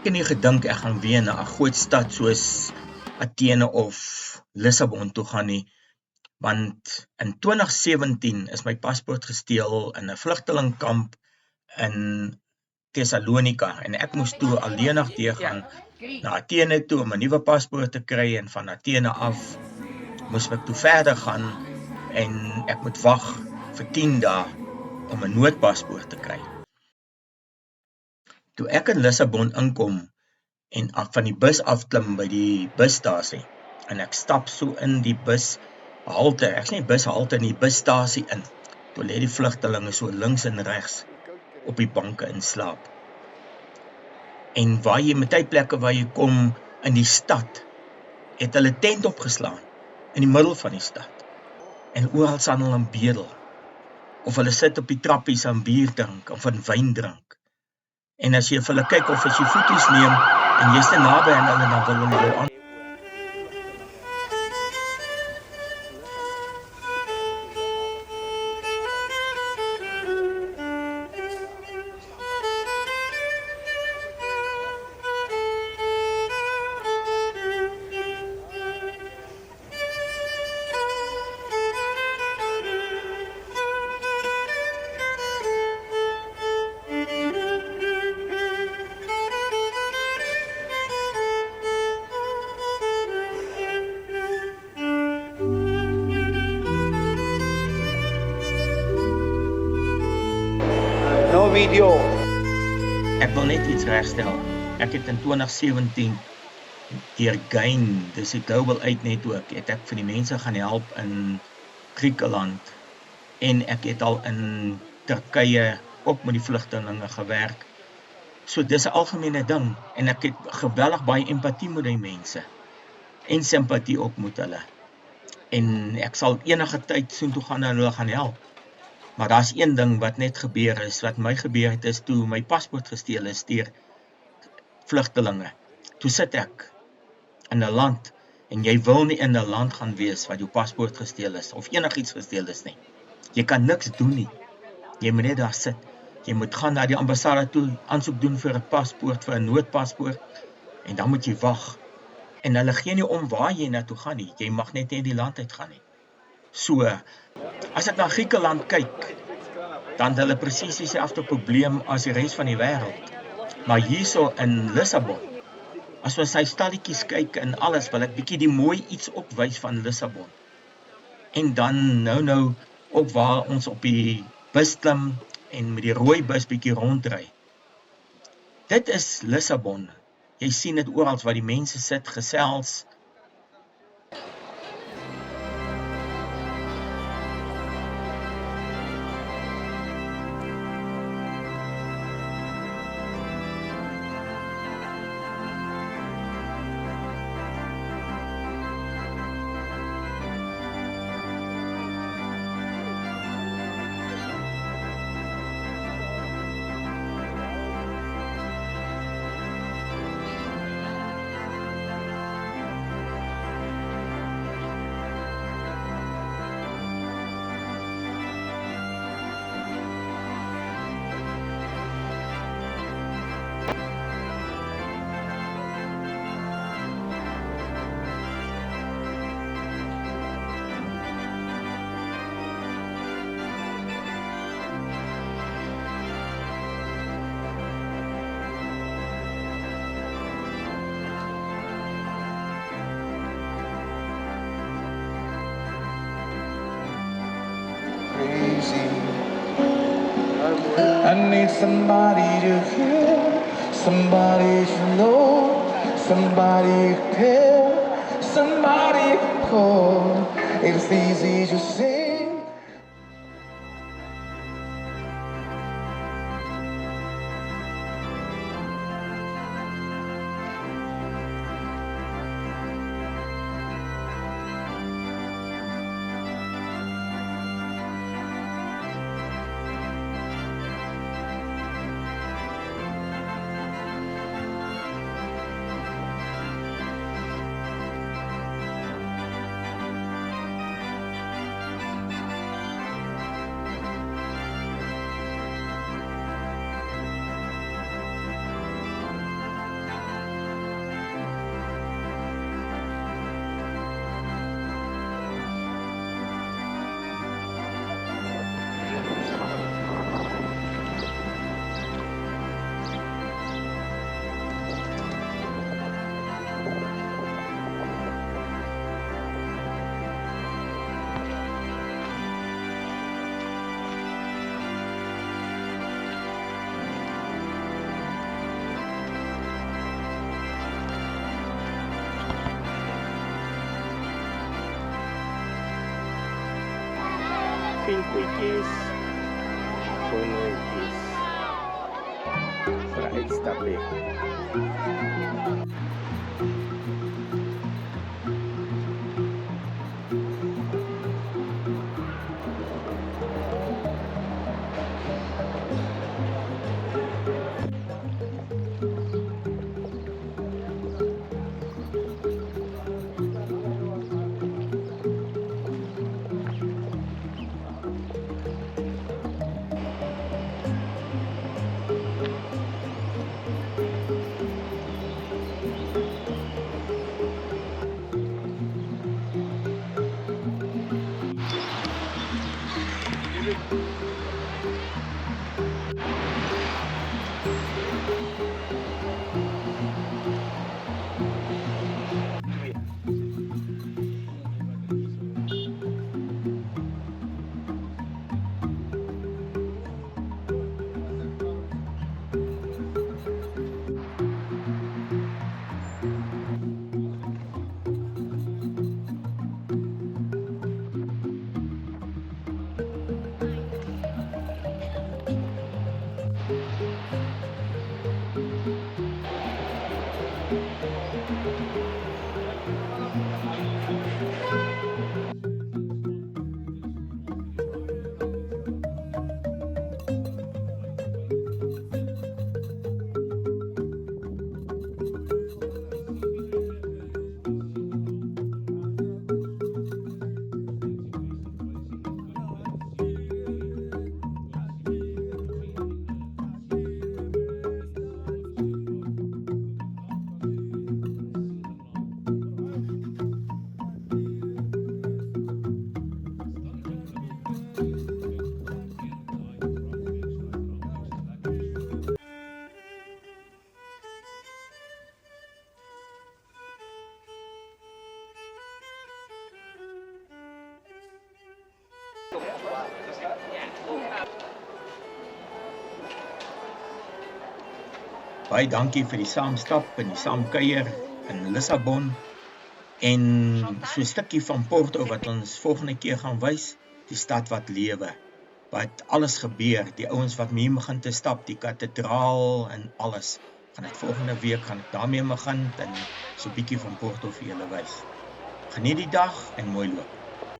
het nie gedink ek gaan weer na 'n groot stad soos Athene of Lissabon toe gaan nie, want in 2017 is my paspoort gesteel in 'n vlugtelingkamp in Thessalonika en ek moes toe alleenig gaan na Athene toe om 'n nuwe paspoort te kry en van Athene af moes ek toe verder gaan en ek moet wag vir 10 dae om 'n noodpaspoort te kry. Toe ek in Lissabon inkom en van die bus afklim by die busstasie en ek stap so in die bushalte, ek sê nie bushalte nie, busstasie in. Toe lê die vlugtelinge so links en regs op die banke in slaap. En waar jy met plekke waar jy kom in die stad, het hulle tent opgeslaan in die middel van die stad. En oral staan hulle en bedel. Of hulle sit op die trappies en bier drink of 'n wyn drink. En as jy vir hulle kyk of as jy foto's neem en jy's te naby aan hulle, dan wil hulle jou aan. No video. Ek wil net iets regstel. Ek het in 2017 deur GAIN, dis die Global Aid Network, het ek vir die mense gaan help in Griekeland en ek het al in Turkye ook met die vlugtelinge gewerk. So dis 'n algemene ding en ek het geweldig baie empatie met die mense en simpatie ook met hulle. En ek sal enige tyd soontoe gaan en hulle gaan help. Maar daar's een ding wat net gebeur is, wat my gebeur het, is toe my paspoort gesteel is deur vlugtelinge. Toe sit ek in 'n land, en jy wil nie in 'n land gaan wees wat jou paspoort gesteel is, of enigiets gesteel is nie. Jy kan niks doen nie. Jy moet net daar sit. Jy moet gaan na die ambassade toe, aansoek doen vir 'n paspoort, vir 'n noodpaspoort, en dan moet jy wag. En hulle gee nie om waar jy na toe gaan nie, jy mag net nie die land uit gaan nie. So, as ek na Griekeland kyk, dan het hulle presies dieselfde probleem as die res van die wêreld. Maar hierso in Lissabon, as ons sy stalletjies kyk en alles, wil ek bietjie die mooi iets opwys van Lissabon. En dan nou ook waar ons op die bus klim en met die rooi bus bietjie rondry. Dit is Lissabon. Jy sien dit oral waar die mense sit, gesels. I need somebody to hear, somebody to know, somebody to care, somebody to call. It's easy to say. pinguïtjies, konijntjies. Vir 'n uitstapie. Baie dankie vir die saamstap en die saamkuier in Lissabon en so 'n stukkie van Porto wat ons volgende keer gaan wys, die stad wat lewe. Wat alles gebeur, die ouens wat mee begin te stap, die kathedraal en alles. Gaan ek volgende week gaan ek daarmee begin en so 'n bietjie van Porto vir julle wys. Geniet die dag en mooi loop.